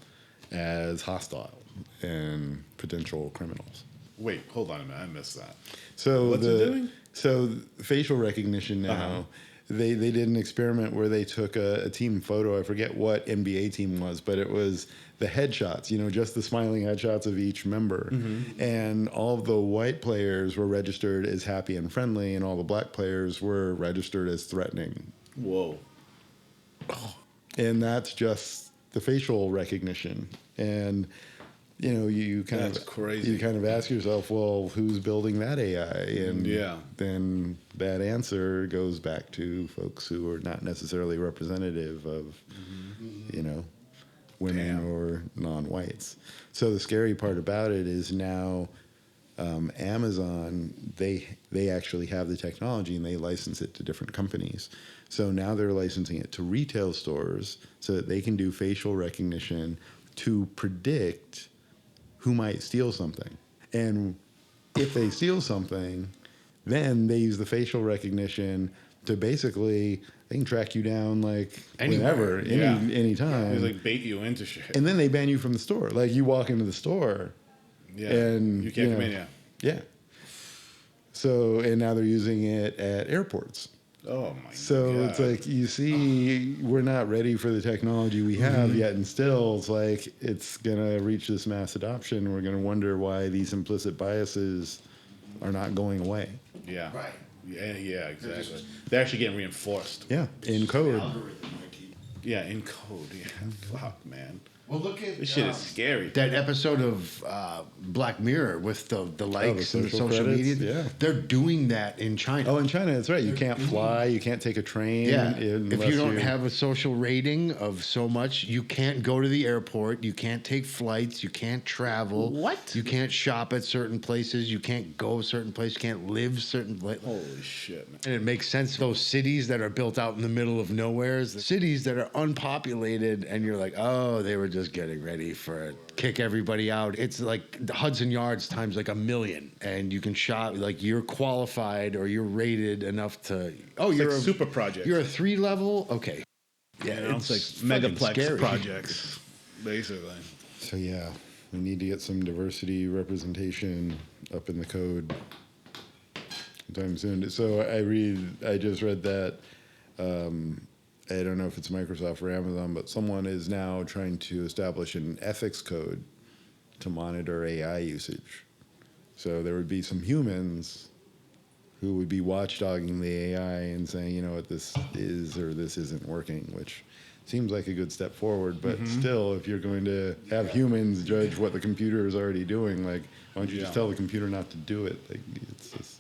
as hostile and potential criminals. Wait, hold on a minute. I missed that. So What's it doing? So facial recognition now. They did an experiment where they took a team photo. I forget what NBA team was, but it was the headshots, just the smiling headshots of each member. And all of the white players were registered as happy and friendly, and all the black players were registered as threatening. Whoa. And that's just the facial recognition. And you kind That's of crazy. You kind of ask yourself, well, who's building that AI? And then that answer goes back to folks who are not necessarily representative of, women or non-whites. So the scary part about it is now Amazon, they actually have the technology and they license it to different companies. So now they're licensing it to retail stores so that they can do facial recognition to predict who might steal something. And if they steal something, then they use the facial recognition to basically, they can track you down like whenever, anytime. They like bait you into shit. And then they ban you from the store. Like you walk into the store, and you can't come in. Yeah. So, and now they're using it at airports. Oh my god. So it's like, you see, we're not ready for the technology we have yet, and still it's like it's gonna reach this mass adoption. We're gonna wonder why these implicit biases are not going away. Yeah. Right. Yeah, exactly. They're actually getting reinforced. Yeah, in code. Yeah, in code. Yeah. Fuck, man. Well, look at This shit is scary. that episode of Black Mirror with the likes and the social social credits, media. yeah. They're doing that in China. Oh, in China, that's right. You can't fly, you can't take a train. Yeah, if unless you don't have a social rating of so much, you can't go to the airport, you can't take flights, you can't travel. What? You can't shop at certain places, you can't go certain places, you can't live certain places. Holy shit, man. And it makes sense. Those cities that are built out in the middle of nowhere, the cities that are unpopulated, and you're like, oh, they were just getting ready for kick everybody out. It's like the Hudson Yards times like 1,000,000, and you can shop like you're qualified or you're rated enough to. Oh, It's you're like a super projects. You're a 3 level. Okay. Yeah, You know, it's like megaplex projects, basically. So yeah, we need to get some diversity representation up in the code sometime soon. So I just read that, I don't know if it's Microsoft or Amazon, but someone is now trying to establish an ethics code to monitor AI usage. So there would be some humans who would be watchdogging the AI and saying, you know what, this is or this isn't working, which seems like a good step forward. But still, if you're going to have humans judge what the computer is already doing, like, why don't you just tell the computer not to do it? Like, it's just,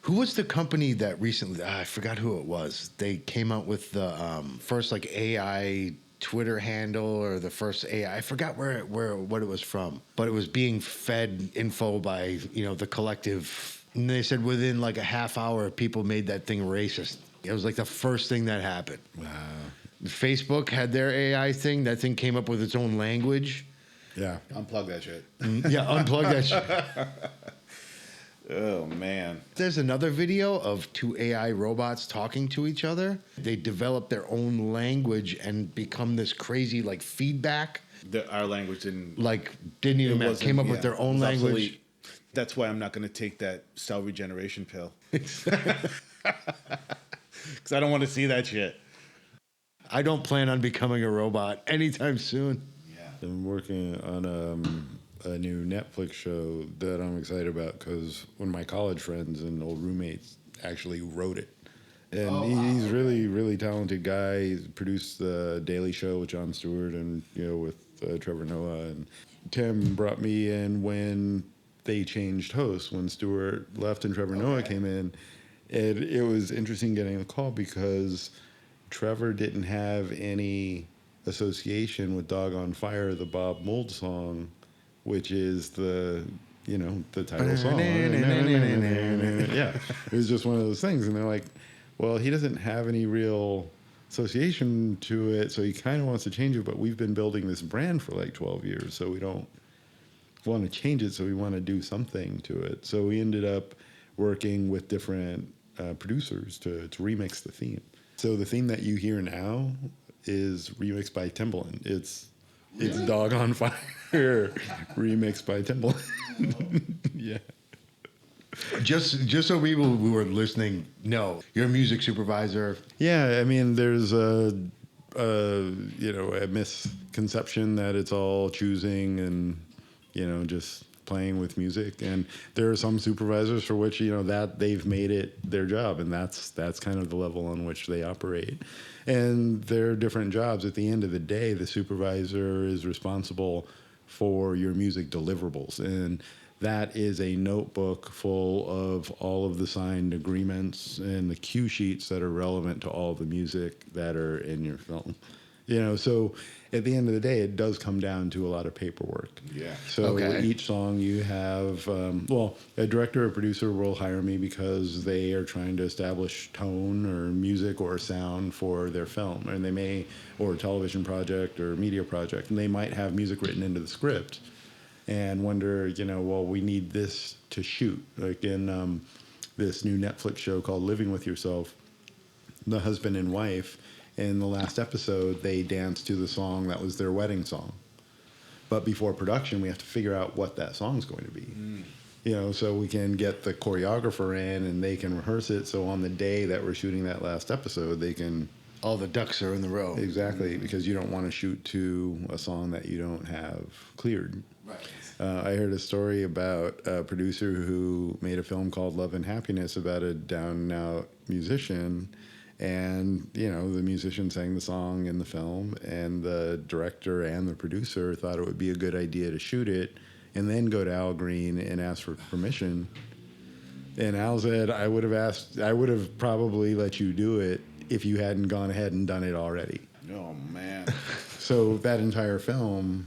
Who was the company that recently? I forgot who it was. They came out with the first like AI Twitter handle or the first AI. I forgot what it was from, but it was being fed info by the collective. And they said within like a half hour, people made that thing racist. It was like the first thing that happened. wow. Facebook had their AI thing. That thing came up with its own language. Yeah. Unplug that shit. Yeah, unplug that shit. Oh, man. There's another video of 2 AI robots talking to each other. They develop their own language and become this crazy like feedback. Our language didn't... Didn't even it matter. wasn't- Came up yeah, with their it own was language. obsolete. That's why I'm not going to take that cell regeneration pill. Because I don't want to see that shit. I don't plan on becoming a robot anytime soon. I'm working on a new Netflix show that I'm excited about because one of my college friends and old roommates actually wrote it. And he's really, really talented guy. He's produced the Daily Show with Jon Stewart and, with Trevor Noah. And Tim brought me in when they changed hosts, when Stewart left and Trevor Noah came in. And it was interesting getting the call because Trevor didn't have any association with Dog on Fire, the Bob Mould song, which is the title song. Yeah, it was just one of those things. And they're like, well, he doesn't have any real association to it, so he kind of wants to change it, but we've been building this brand for like 12 years, so we don't want to change it, so we want to do something to it. So we ended up working with different producers to remix the theme. So the theme that you hear now is remixed by Timbaland. It's Dog on Fire remixed by Timbaland. Yeah. Just so people who were listening know, you're a music supervisor. Yeah, I mean, there's a misconception that it's all choosing and just playing with music, and there are some supervisors for which that they've made it their job, and that's kind of the level on which they operate. And there are different jobs. At the end of the day, the supervisor is responsible for your music deliverables, and that is a notebook full of all of the signed agreements and the cue sheets that are relevant to all the music that are in your film. So at the end of the day, it does come down to a lot of paperwork. Yeah. So each song you have, a director or producer will hire me because they are trying to establish tone or music or sound for their film, and they may, or a television project or media project, and they might have music written into the script and wonder, we need this to shoot. Like in this new Netflix show called Living With Yourself, the husband and wife, in the last episode, they danced to the song that was their wedding song. But before production, we have to figure out what that song's going to be. So we can get the choreographer in and they can rehearse it. So on the day that we're shooting that last episode, they can... All the ducks are in the row. Exactly, because you don't want to shoot to a song that you don't have cleared. Right. I heard a story about a producer who made a film called Love and Happiness about a down-and-out musician. And, the musician sang the song in the film, and the director and the producer thought it would be a good idea to shoot it and then go to Al Green and ask for permission. And Al said, I would have probably let you do it if you hadn't gone ahead and done it already. Oh, man. So that entire film,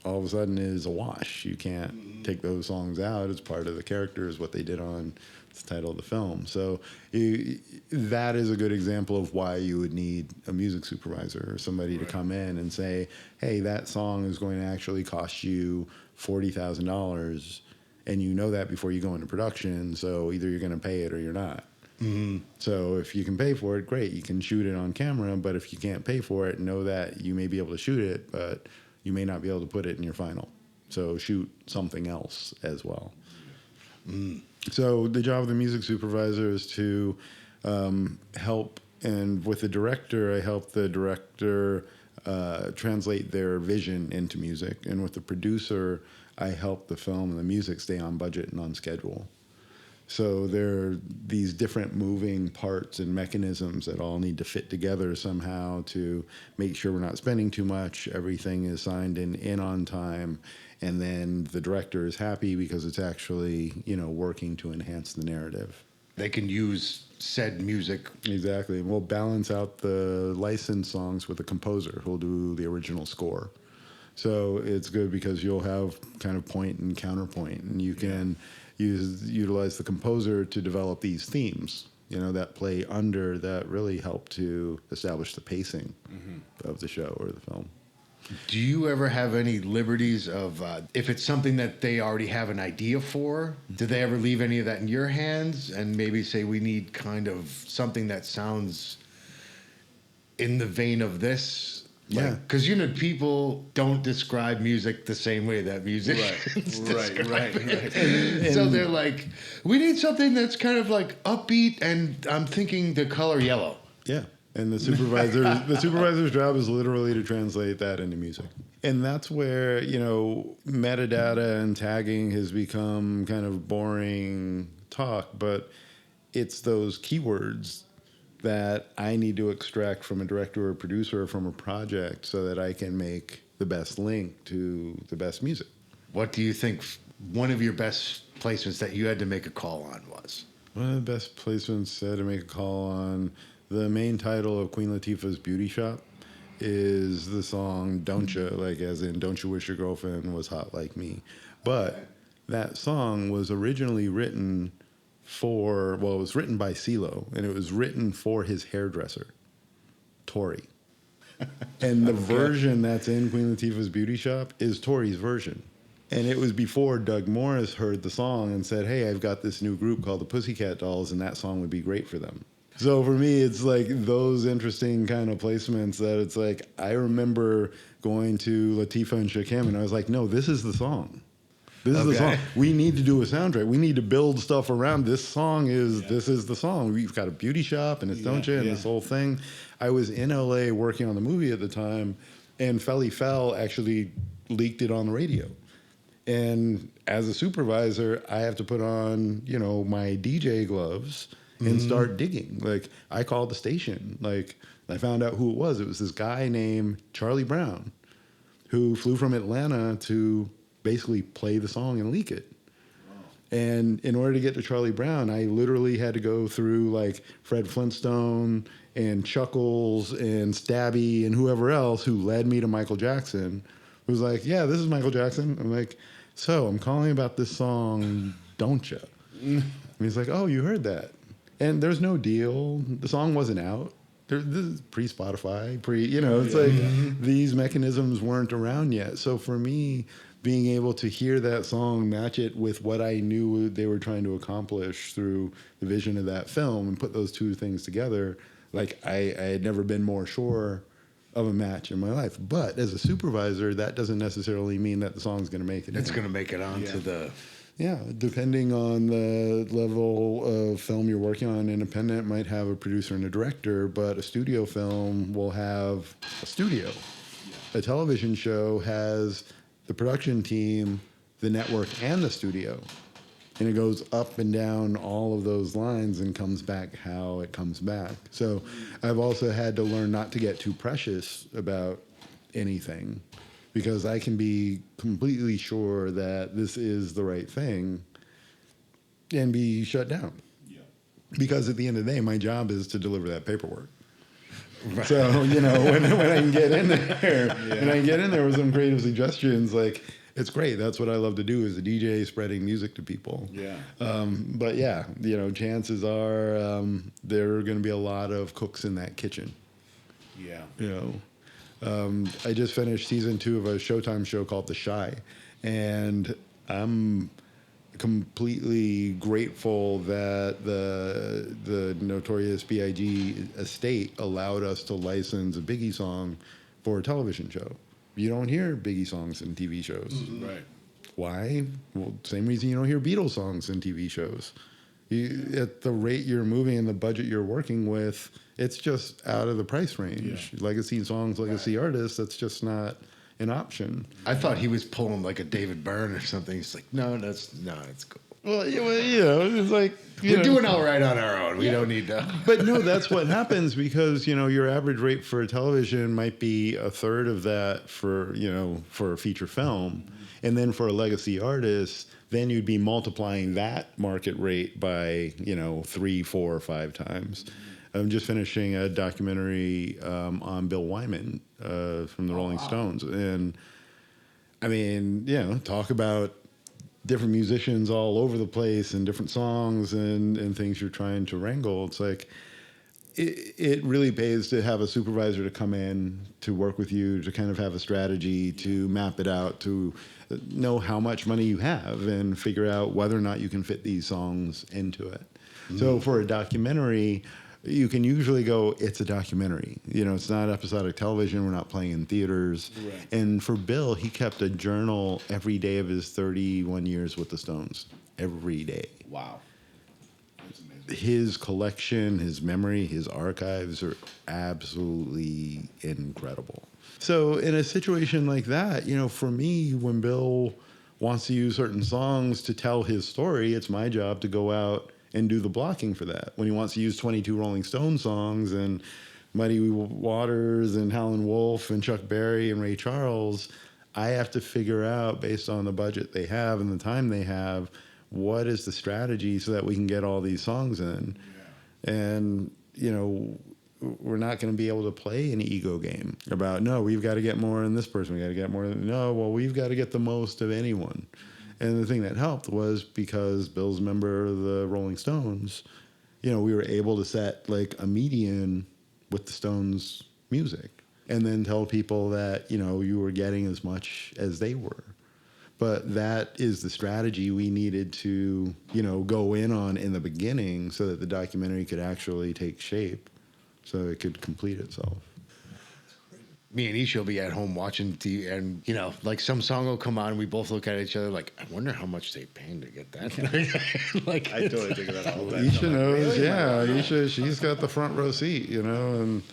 all of a sudden, is a wash. You can't take those songs out. It's part of the characters, what they did on the title of the film. So that is a good example of why you would need a music supervisor or somebody to come in and say, hey, that song is going to actually cost you $40,000, and you know that before you go into production, so either you're going to pay it or you're not. So if you can pay for it, great, you can shoot it on camera, but if you can't pay for it, know that you may be able to shoot it, but you may not be able to put it in your final. So shoot something else as well. So the job of the music supervisor is to help, and with the director, I help the director translate their vision into music, and with the producer, I help the film and the music stay on budget and on schedule. So there are these different moving parts and mechanisms that all need to fit together somehow to make sure we're not spending too much, everything is signed in on time, and then the director is happy because it's actually, working to enhance the narrative. They can use said music. Exactly. We'll balance out the licensed songs with a composer who'll do the original score. So it's good because you'll have kind of point and counterpoint, and you can utilize the composer to develop these themes, that play under, that really help to establish the pacing of the show or the film. Do you ever have any liberties of, if it's something that they already have an idea for, do they ever leave any of that in your hands and maybe say we need kind of something that sounds in the vein of this? Yeah. Because, people don't describe music the same way that musicians Right. So they're like, we need something that's kind of like upbeat, and I'm thinking the color yellow. Yeah. And the supervisor's job is literally to translate that into music. And that's where, metadata and tagging has become kind of boring talk, but it's those keywords that I need to extract from a director or a producer or from a project so that I can make the best link to the best music. What do you think one of your best placements that you had to make a call on was? One of the best placements I had to make a call on, the main title of Queen Latifah's Beauty Shop is the song Don't Ya, like as in Don't You Wish Your Girlfriend Was Hot Like Me. But that song was originally written it was written by CeeLo, and it was written for his hairdresser, Tori. And the version that's in Queen Latifah's Beauty Shop is Tori's version. And it was before Doug Morris heard the song and said, hey, I've got this new group called the Pussycat Dolls, and that song would be great for them. So for me, it's like those interesting kind of placements that it's like, I remember going to Latifah and Shakim, and I was like, no, this is the song. This is the song. We need to do a soundtrack. We need to build stuff around this song. This is the song. We've got a beauty shop, and it's Don't Ya, and this whole thing. I was in LA working on the movie at the time, and Felly Fell actually leaked it on the radio. And as a supervisor, I have to put on, my DJ gloves and start digging. Like, I called the station. Like, I found out who it was. It was this guy named Charlie Brown who flew from Atlanta to basically play the song and leak it. And in order to get to Charlie Brown, I literally had to go through like Fred Flintstone and Chuckles and Stabby and whoever else who led me to Michael Jackson. Who was like, yeah, this is Michael Jackson. I'm like, so I'm calling about this song, Don't Ya? And he's like, oh, you heard that. And there's no deal. The song wasn't out. This is pre-Spotify, it's like these mechanisms weren't around yet. So for me, being able to hear that song, match it with what I knew they were trying to accomplish through the vision of that film and put those two things together, like I had never been more sure of a match in my life. But as a supervisor, that doesn't necessarily mean that the song's going to make it. It's going to make it onto the... Yeah, depending on the level of film you're working on, independent might have a producer and a director, but a studio film will have a studio. A television show has the production team, the network, and the studio. And it goes up and down all of those lines and comes back how it comes back. So I've also had to learn not to get too precious about anything, because I can be completely sure that this is the right thing and be shut down. Yeah. Because at the end of the day, my job is to deliver that paperwork. Right. So, when I can get in there, and I can get in there with some creative suggestions, like, it's great. That's what I love to do, is a DJ spreading music to people. Yeah. But yeah, chances are there are going to be a lot of cooks in that kitchen. Yeah. I just finished season 2 of a Showtime show called The Chi, and I'm completely grateful that the Notorious B.I.G. estate allowed us to license a Biggie song for a television show. You don't hear Biggie songs in TV shows. Mm-hmm. Right. Why? Well, same reason you don't hear Beatles songs in TV shows. At the rate you're moving and the budget you're working with, it's just out of the price range. Yeah. Legacy songs, legacy artists, that's just not an option. I thought he was pulling like a David Byrne or something. He's like, no, it's cool. Well, it's like... We're doing all right on our own. We don't need to... But no, that's what happens, because, your average rate for a television might be a third of that for a feature film. And then for a legacy artist, then you'd be multiplying that market rate by, 3, 4, or 5 times. I'm just finishing a documentary on Bill Wyman from the Rolling Stones. And, I mean, talk about different musicians all over the place and different songs and things you're trying to wrangle. It's like, it really pays to have a supervisor to come in, to work with you, to kind of have a strategy, to map it out, to know how much money you have and figure out whether or not you can fit these songs into it. Mm. So for a documentary, you can usually go, it's a documentary. It's not episodic television. We're not playing in theaters. Right. And for Bill, he kept a journal every day of his 31 years with the Stones. Every day. Wow. That's amazing. His collection, his memory, his archives are absolutely incredible. So in a situation like that, for me, when Bill wants to use certain songs to tell his story, it's my job to go out and do the blocking for that. When he wants to use 22 Rolling Stone songs and Muddy Waters and Howlin' Wolf and Chuck Berry and Ray Charles, I have to figure out, based on the budget they have and the time they have, what is the strategy so that we can get all these songs in. Yeah. And, we're not going to be able to play an ego game about, no, we've got to get more in this person. We got to get more. No, well, we've got to get the most of anyone. And the thing that helped was because Bill's a member of the Rolling Stones, we were able to set like a median with the Stones music and then tell people that, you were getting as much as they were. But that is the strategy we needed to, go in on in the beginning so that the documentary could actually take shape, so it could complete itself. Me and Ish will be at home watching TV, and like some song will come on, and we both look at each other like, I wonder how much they paying to get that. Like, I totally think of that all the time. Isha knows, really? Isha, she's got the front row seat, and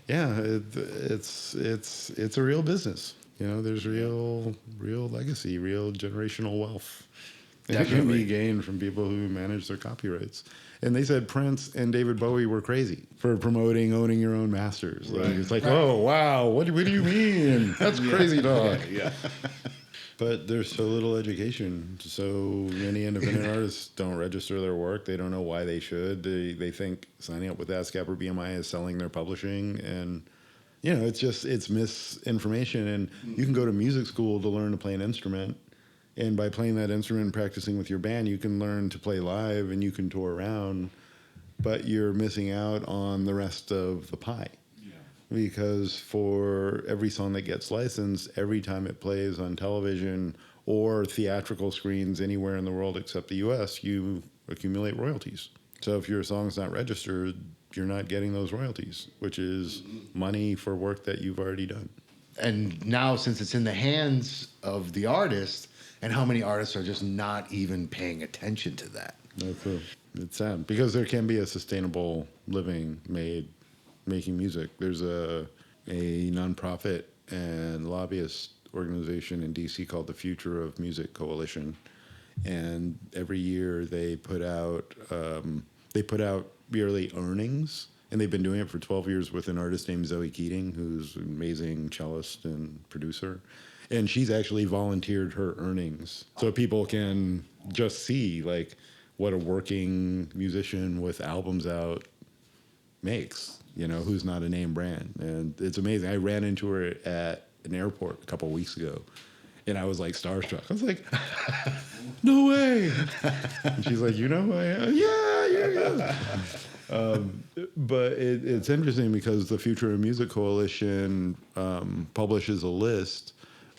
yeah, it's a real business. There's real legacy, real generational wealth. That can be gained from people who manage their copyrights. And they said Prince and David Bowie were crazy for promoting owning your own masters. Right. Like, it's like, oh, wow, what do you mean? That's crazy talk. Yeah. But there's so little education. So many independent artists don't register their work. They don't know why they should. They think signing up with ASCAP or BMI is selling their publishing. And, you know, it's misinformation. And you can go to music school to learn to play an instrument. And by playing that instrument and practicing with your band, you can learn to play live and you can tour around. But you're missing out on the rest of the pie. Because for every song that gets licensed, every time it plays on television or theatrical screens anywhere in the world except the US, you accumulate royalties. So if your song's not registered, you're not getting those royalties, which is money for work that you've already done. And now, since it's in the hands of the artist, and how many artists are just not even paying attention to that? No clue. It's sad because there can be a sustainable living making music. There's a nonprofit and lobbyist organization in DC called the Future of Music Coalition, and every year they put out yearly earnings, and they've been doing it for 12 years with an artist named Zoe Keating, who's an amazing cellist and producer, and she's actually volunteered her earnings so people can just see like what a working musician with albums out makes, you know, who's not a name brand. And it's amazing. I ran into her at an airport a couple of weeks ago, and I was like starstruck. I was like, no way. And she's like, you know who I am? Yeah. But it's interesting because the Future of Music Coalition publishes a list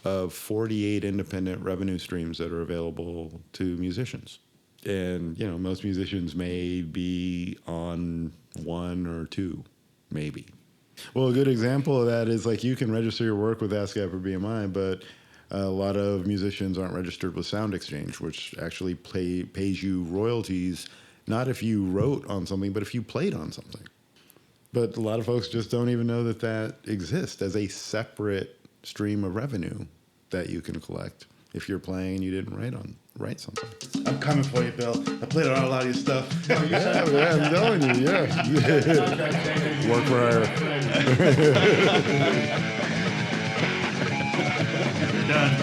of 48 independent revenue streams that are available to musicians. And, you know, most musicians may be on one or two, maybe. Well, a good example of that is like you can register your work with ASCAP or BMI, but a lot of musicians aren't registered with Sound Exchange, which actually pays you royalties, not if you wrote on something, but if you played on something. But a lot of folks just don't even know that that exists as a separate stream of revenue that you can collect if you're playing and you didn't write something. I'm coming for you, Bill. I played on a lot of your stuff. Yeah, I'm telling you, yeah. Work for hire. Done.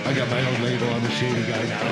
I got my own label on the Shady Guy now.